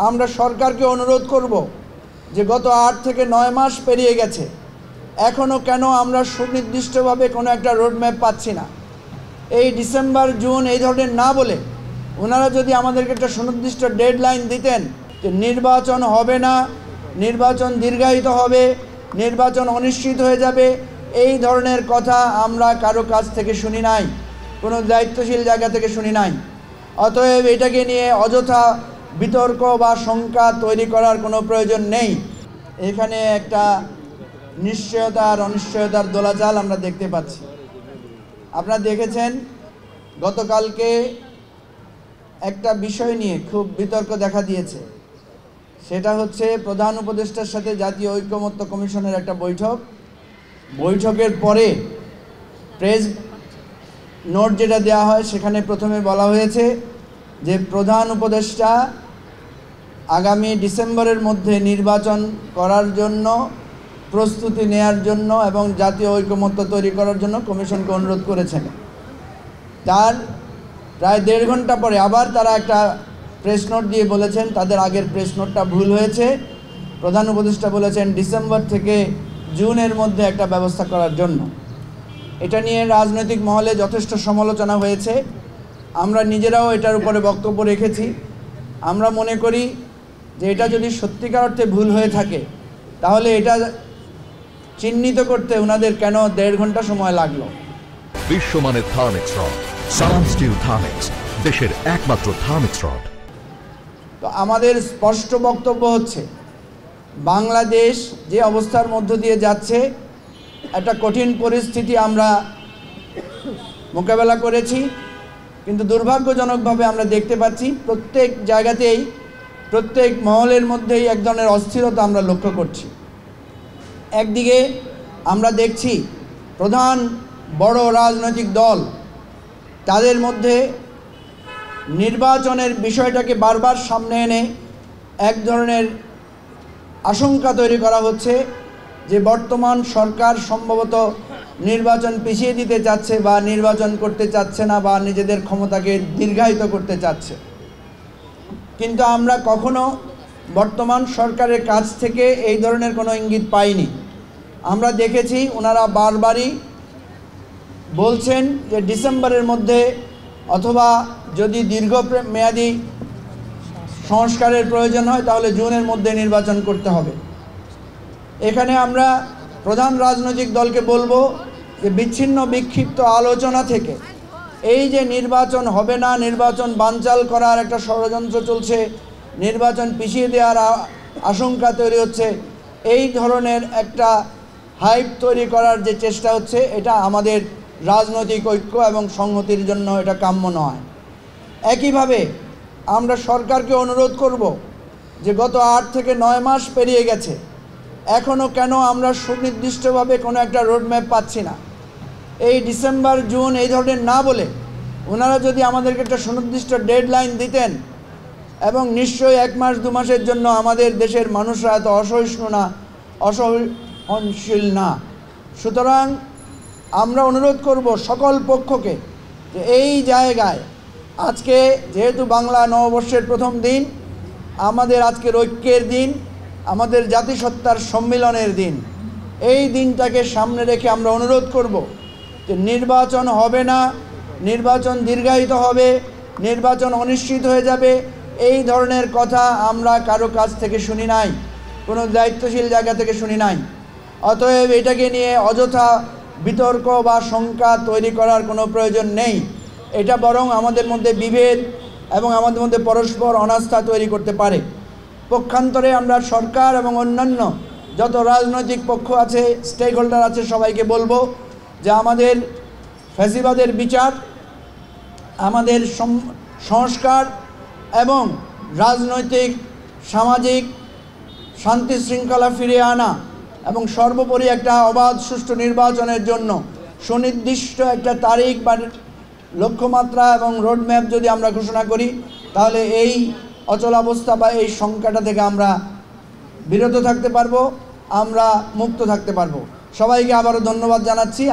আমরা সরকারকে অনুরোধ করব যে গত 8 থেকে 9 মাস পেরিয়ে গেছে, এখনও কেন আমরা সুনির্দিষ্টভাবে কোনো একটা রোডম্যাপ পাচ্ছি না। এই ডিসেম্বর জুন এই ধরনের না বলে ওনারা যদি আমাদেরকে একটা সুনির্দিষ্ট ডেডলাইন দিতেন যে নির্বাচন হবে না, নির্বাচন দীর্ঘায়িত হবে, নির্বাচন অনিশ্চিত হয়ে যাবে, এই ধরনের কথা আমরা কারো কাছ থেকে শুনি নাই, কোনো দায়িত্বশীল জায়গা থেকে শুনি নাই। অতএব এটাকে নিয়ে অযথা বিতর্ক বা শঙ্কা তৈরি করার কোনো প্রয়োজন নেই। এখানে একটা নিশ্চয়তা আর অনিশ্চয়তার দোলাচাল আমরা দেখতে পাচ্ছি। আপনারা দেখেছেন গতকালকে একটা বিষয় নিয়ে খুব বিতর্ক দেখা দিয়েছে, সেটা হচ্ছে প্রধান উপদেষ্টার সাথে জাতীয় ঐকমত্য কমিশনের একটা বৈঠকের পরে প্রেস নোট যেটা দেওয়া হয় সেখানে প্রথমে বলা হয়েছে যে প্রধান উপদেষ্টা আগামী ডিসেম্বরের মধ্যে নির্বাচন করার জন্য প্রস্তুতি নেয়ার জন্য এবং জাতীয় ঐকমত্য তৈরি করার জন্য কমিশনকে অনুরোধ করেছেন। তার প্রায় 1.5 ঘন্টা পরে আবার তারা একটা প্রেস নোট দিয়ে বলেছেন তাদের আগের প্রেস নোটটা ভুল হয়েছে। প্রধান উপদেষ্টা বলেছেন ডিসেম্বর থেকে জুনের মধ্যে একটা ব্যবস্থা করার জন্য। এটা নিয়ে রাজনৈতিক মহলে যথেষ্ট সমালোচনা হয়েছে, আমরা নিজেরাও এটার উপরে বক্তব্য রেখেছি। আমরা মনে করি যে এটা যদি সত্যিকার অর্থে ভুল হয়ে থাকে তাহলে এটা চিহ্নিত করতে ওনাদের কেন 1.5 ঘন্টা সময় লাগলো। বিশ্বমানের থার্মিক্স রড, সালাম স্টিল থার্মিক্স, দেশের একমাত্র থার্মিক্স রড। তো আমাদের স্পষ্ট বক্তব্য হচ্ছে বাংলাদেশ যে অবস্থার মধ্য দিয়ে যাচ্ছে, একটা কঠিন পরিস্থিতি আমরা মোকাবেলা করেছি, কিন্তু দুর্ভাগ্যজনকভাবে আমরা দেখতে পাচ্ছি প্রত্যেক জায়গাতেই প্রত্যেক মহলের মধ্যেই এক ধরনের অস্থিরতা আমরা লক্ষ্য করছি। একদিকে আমরা দেখছি প্রধান বড় রাজনৈতিক দল তাদের মধ্যে নির্বাচনের বিষয়টাকে বারবার সামনে এনে এক ধরনের আশঙ্কা তৈরি করা হচ্ছে যে বর্তমান সরকার সম্ভবত নির্বাচন পিছিয়ে দিতে চাচ্ছে বা নির্বাচন করতে চাচ্ছে না বা নিজেদের ক্ষমতাকে দীর্ঘায়িত করতে চাচ্ছে। কিন্তু আমরা কখনো বর্তমান সরকারের কাছ থেকে এই ধরনের কোনো ইঙ্গিত পাইনি। আমরা দেখেছি ওনারা বারবারই বলছেন যে ডিসেম্বরের মধ্যে অথবা যদি দীর্ঘমেয়াদী সংস্কারের প্রয়োজন হয় তাহলে জুনের মধ্যে নির্বাচন করতে হবে। এখানে আমরা প্রধান রাজনৈতিক দলকে বলবো যে বিচ্ছিন্ন বিক্ষিপ্ত আলোচনা থেকে এই যে নির্বাচন হবে না, নির্বাচন বানচাল করার একটা ষড়যন্ত্র চলছে, নির্বাচন পিছিয়ে দেওয়ার আশঙ্কা তৈরি হচ্ছে, এই ধরনের একটা হাইপ তৈরি করার যে চেষ্টা হচ্ছে, এটা আমাদের রাজনৈতিক ঐক্য এবং সংহতির জন্য এটা কাম্য নয়। একইভাবে আমরা সরকারকে অনুরোধ করব যে গত 8 থেকে 9 মাস পেরিয়ে গেছে, এখনও কেন আমরা সুনির্দিষ্টভাবে কোনো একটা রোডম্যাপ পাচ্ছি না। এই ডিসেম্বর জুন এই ধরনের না বলে ওনারা যদি আমাদেরকে একটা সুনির্দিষ্ট ডেডলাইন দিতেন এবং নিশ্চয়ই 1 মাস 2 মাসের জন্য আমাদের দেশের মানুষরা এত অসহিষ্ণু না, অসহনশীল না। সুতরাং আমরা অনুরোধ করব সকল পক্ষকে যে এই জায়গায় আজকে যেহেতু বাংলা নববর্ষের প্রথম দিন, আমাদের আজকের ঐক্যের দিন, আমাদের জাতিসত্তার সম্মিলনের দিন, এই দিনটাকে সামনে রেখে আমরা অনুরোধ করব যে নির্বাচন হবে না, নির্বাচন দীর্ঘায়িত হবে, নির্বাচন অনিশ্চিত হয়ে যাবে, এই ধরনের কথা আমরা কারো কাছ থেকে শুনি নাই, কোনো দায়িত্বশীল জায়গা থেকে শুনি নাই। অতএব এটাকে নিয়ে অযথা বিতর্ক বা শঙ্কা তৈরি করার কোনো প্রয়োজন নেই। এটা বরং আমাদের মধ্যে বিভেদ এবং আমাদের মধ্যে পরস্পর অনাস্থা তৈরি করতে পারে। পক্ষান্তরে আমরা সরকার এবং অন্যান্য যত রাজনৈতিক পক্ষ আছে, স্টেক হোল্ডার আছে, সবাইকে বলবো যে আমাদের ফ্যাসিবাদের বিচার, আমাদের সংস্কার এবং রাজনৈতিক সামাজিক শান্তি শৃঙ্খলা ফিরিয়ে আনা এবং সর্বোপরি একটা অবাধ সুষ্ঠু নির্বাচনের জন্য সুনির্দিষ্ট একটা তারিখ বা লক্ষ্যমাত্রা এবং রোডম্যাপ যদি আমরা ঘোষণা করি তাহলে এই অচলাবস্থা বা এই শঙ্কাটা থেকে আমরা বিরত থাকতে পারবো, আমরা মুক্ত থাকতে পারবো। সবাইকে আবারও ধন্যবাদ জানাচ্ছি।